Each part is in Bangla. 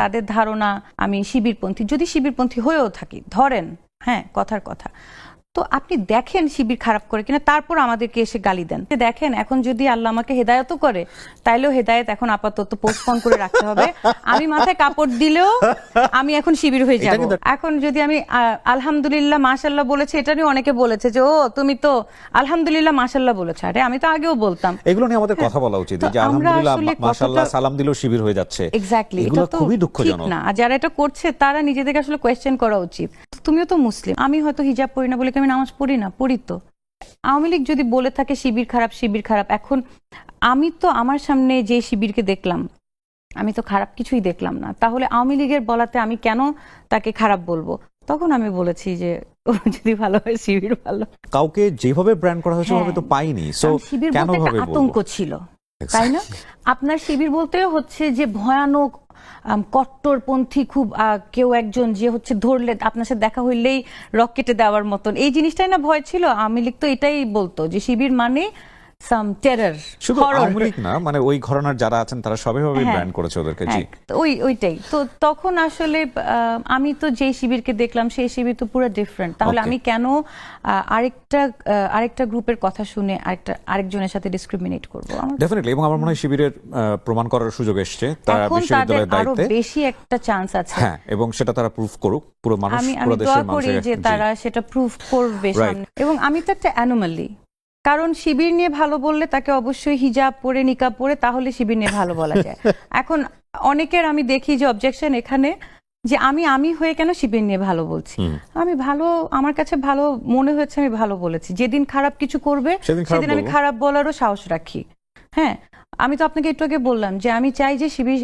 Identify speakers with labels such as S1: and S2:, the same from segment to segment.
S1: তাদের ধারণা আমি শিবিরপন্থী, যদি শিবিরপন্থী হয়েও থাকি, ধরেন, হ্যাঁ, কথার কথা, তো আপনি দেখেন শিবির খারাপ করে কিনা, তারপর আমাদেরকে এসে গালি দেন। দেখেন এখন যদি আল্লাহ আমাকে হেদায়েতও করে, তাইলেও হেদায়েত এখন আপাতত পোস্টপোন করে রাখতে হবে। আমি মাথায় কাপড় দিলেও আমি এখন শিবির হয়ে যাব। এখন যদি আমি আলহামদুলিল্লাহ মাশাআল্লাহ বলেছি, এটা নিয়ে অনেকে বলেছে যে ও তুমি তো আলহামদুলিল্লাহ মাশাআল্লাহ বলেছো। আরে আমি তো আগেও বলতাম।
S2: এগুলো নিয়ে আমাদের কথা বলা উচিত যে আলহামদুলিল্লাহ মাশাআল্লাহ সালাম দিলেও শিবির হয়ে যাচ্ছে।
S1: এক্স্যাক্টলি,
S2: এগুলো খুবই দুঃখজনক।
S1: না, যারা এটা করছে তারা নিজেদেরকে আসলে কোয়েশ্চেন করা উচিত। তুমিও তো মুসলিম, আমি হয়তো হিজাব পড়ি না বলে আমি নামাজ পড়ি না, পড়ি তো। আওয়ামী লীগ যদি বলে থাকে শিবির খারাপ, শিবির খারাপ, এখন আমি তো আমার সামনে যে শিবিরকে দেখলাম, আমি তো খারাপ কিছুই দেখলাম না, তাহলে আওয়ামী লীগের বলাতে আমি কেন তাকে খারাপ বলবো? তখন আমি বলেছি যে ও যদি ভালো হয় শিবির ভালো।
S2: কাউকে যেভাবে ব্র্যান্ড করা হয়েছে ওভাবে তো পাইনি, সো
S1: শিবির
S2: কেন
S1: বলতে
S2: ভাবে
S1: একটা আতঙ্ক ছিল, তাই না? আপনার শিবির বলতেও হচ্ছে যে ভয়ানক কট্টরপন্থী, খুব কেউ একজন যে হচ্ছে ধরলে আপনার সাথে দেখা হইলেই রক কেটে দেওয়ার মতন, এই জিনিসটাই না ভয় ছিল। আওয়ামী লীগ তো এটাই বলতো যে শিবির মানে সাম টেরর।
S2: শুধু আওয়ামী লীগ না, মানে ওই ঘরানার যারা আছেন তারা সবাইভাবে ব্র্যান্ড করেছে ওদেরকে। জি,
S1: ওইটাই তো। তখন আসলে আমি তো যেই শিবিরকে দেখলাম সেই শিবির তো পুরো ডিফারেন্ট। তাহলে আমি কেন আরেকটা গ্রুপের কথা শুনে আরেকজনের সাথে ডিসক্রিমিনেট করব?
S2: ডেফিনেটলি। এবং আমার মনে হয় শিবিরের প্রমাণ করার সুযোগ এসেছে, তারা বিশ্ববিদ্যালয়ের দায়িত্বে,
S1: আরো বেশি একটা চান্স আছে।
S2: হ্যাঁ, এবং সেটা তারা প্রুফ করুক, পুরো মানুষ, পুরো দেশের মানুষ
S1: যে তারা সেটা প্রুফ করবে সামনে। এবং আমি তো একটা অ্যানোমালি, কারণ শিবির নিয়ে ভালো বললে তাকে অবশ্যই হিজাব পরে নিকাব পরে, তাহলে শিবির নিয়ে ভালো বলা যায়। এখন অনেকের আমি দেখি যে অবজেকশন এখানে যে আমি হয়ে কেন শিবির নিয়ে ভালো বলছি। আমি ভালো, আমার কাছে ভালো মনে হয়েছে, আমি ভালো বলেছি। যেদিন খারাপ কিছু করবে সেদিন আমি খারাপ বলারও সাহস রাখি। হ্যাঁ, আমি তো আপনাকে একটু আগে বললাম যে আমি চাই যে শিবির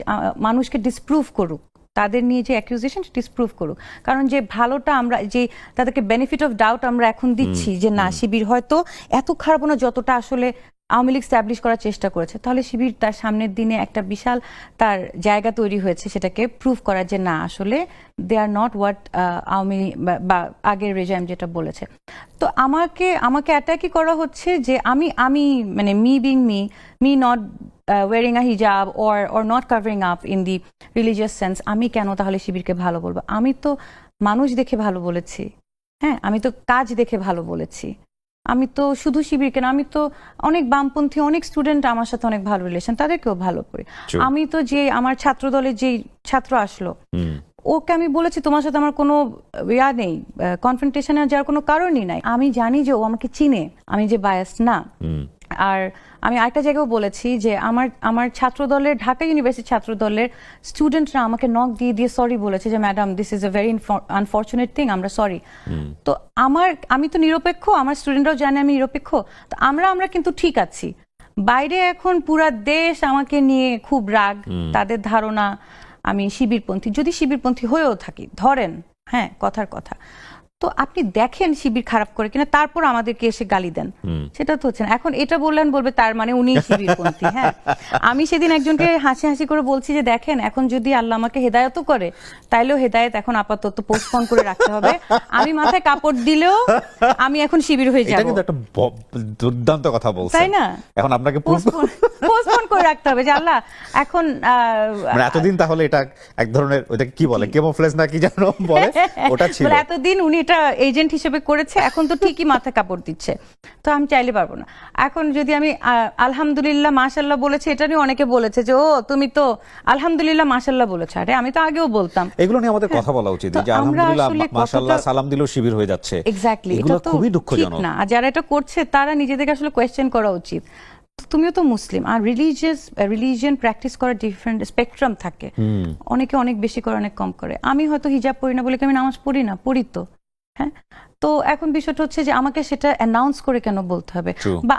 S1: মানুষকে ডিসপ্রুভ করুক, তাদের নিয়ে যে অ্যাকিউজেশন ডিসপ্রুভ করুক। কারণ যে ভালোটা আমরা, যে তাদেরকে বেনিফিট অফ ডাউট আমরা এখন দিচ্ছি যে না শিবির হয়তো এত খারাপ না যতটা আসলে আওয়ামী লীগ স্ট্যাবলিশ করার চেষ্টা করেছে, তাহলে শিবির তার সামনের দিনে একটা বিশাল তার জায়গা তৈরি হয়েছে সেটাকে প্রুভ করার যে না আসলে দে আর নট হোয়াট আওয়ামী বা আগের রেজাইম যেটা বলেছে। তো আমাকে অ্যাটাকই করা হচ্ছে যে আমি মানে me being me not wearing a hijab or not covering up in the religious sense, আমি কেন তাহলে শিবিরকে ভালো বলবো? আমি তো মানুষ দেখে ভালো বলেছি, হ্যাঁ, আমি তো কাজ দেখে ভালো বলেছি। আমি তো শুধু শিবিরকে না, আমি তো অনেক বামপন্থী অনেক স্টুডেন্ট আমার সাথে অনেক ভালো রিলেশন, তাদেরকেও ভালো করি। আমি তো যে আমার ছাত্র দলের যে ছাত্র আসলো ওকে আমি বলেছি তোমার সাথে আমার কোনো ইয়া নেই, কনফ্রন্টেশনে যাওয়ার কোনো কারণই নাই। আমি জানি যে ও আমাকে চিনে, আমি যে বায়াস না। আর আমি আরেকটা জায়গায় বলেছি যে আমার ছাত্র দলের, ঢাকা ইউনিভার্সিটি ছাত্র দলের স্টুডেন্টরা আমাকে নক দিয়ে সরি বলেছে যে madam this is a very unfortunate thing, আমরা সরি। তো আমি তো নিরপেক্ষ, আমার স্টুডেন্টরাও জানে আমি নিরপেক্ষ, তো আমরা কিন্তু ঠিক আছি। বাইরে এখন পুরা দেশ আমাকে নিয়ে খুব রাগ, তাদের ধারণা আমি শিবিরপন্থী, যদি শিবিরপন্থী হয়েও থাকি, ধরেন, হ্যাঁ, কথার কথা, তো আপনি দেখেন শিবির খারাপ করে কিনা, তারপর আমাদেরকে এসে গালি দেন। সেটা তো হচ্ছে না। এখন এটা বলবে তার মানে উনি শিবিরপন্থী। হ্যাঁ, আমি সেদিন একজনকে হাসি করে বলছি যে দেখেন এখন যদি আল্লাহ আমাকে হেদায়েতও করে, তাইলেও হেদায়েত এখন আপাতত পোস্টপোন করে রাখতে হবে। আমি মাথায় কাপড় দিলেও আমি এখন শিবির হয়ে যাব।
S2: এটা কিন্তু একটা দুর্দান্ত কথা বলছেন,
S1: তাই না?
S2: এখন আপনাকে
S1: পোস্টপোন করে রাখতে হবে যে আল্লাহ এখন
S2: মানে এতদিন তাহলে এটা এক ধরনের, ওটাকে কি বলে, কেমোফ্লেজ না কি জানো বলে, ওটা ছিল।
S1: এতদিন উনি এটা এজেন্ট হিসেবে করেছে, এখন তো ঠিকই মাথায় কাপড় দিচ্ছে, তো আমি চাইলে পারবো না। এখন যদি আমি আলহামদুলিল্লাহ মাশাআল্লাহ বলেছি, এটা নিয়ে অনেকে বলেছে যে ও তুমি তো আলহামদুলিল্লাহ মাশাআল্লাহ বলেছো। আরে আমি তো আগেও বলতাম।
S2: এগুলো নিয়ে আমাদের কথা বলা উচিত যে আলহামদুলিল্লাহ মাশাআল্লাহ সালাম দিলেও শিবির হয়ে যাচ্ছে।
S1: এক্স্যাক্টলি,
S2: এগুলো খুবই দুঃখজনক।
S1: না, আর যারা এটা করছে তারা নিজেদেরকে আসলে কোয়েশ্চেন করা উচিত। তুমিও তো মুসলিম, আর রিলিজিয়ন প্র্যাকটিস করার ডিফারেন্ট স্পেকট্রাম থাকে। অনেকে অনেক বেশি করে, অনেক কম করে। আমি হয়তো হিজাব পড়ি না বলে আমি নামাজ পড়ি না, পড়ি তো। হ্যাঁ, তো এখন বিষয়টা হচ্ছে যে আমাকে সেটা অ্যানাউন্স করে কেন বলতে হবে? বা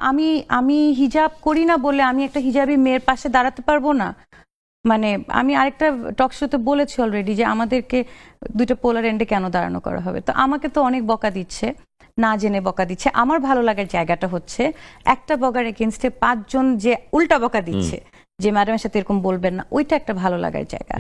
S1: আমি হিজাব করি না বলে আমি একটা হিজাবি মেয়ের পাশে দাঁড়াতে পারবো না? মানে আমি আরেকটা টক শোতে বলেছি অলরেডি যে আমাদেরকে দুইটা পোলার এন্ডে কেন দাঁড়ানো করা হবে। তো আমাকে তো অনেক বকা দিচ্ছে, না জেনে বকা দিচ্ছে। আমার ভালো লাগার জায়গাটা হচ্ছে একটা বকার এগেনস্টে 5 জন যে উল্টা বকা দিচ্ছে যে ম্যাডামের সাথে এরকম বলবেন না, ওইটা একটা ভালো লাগার জায়গা।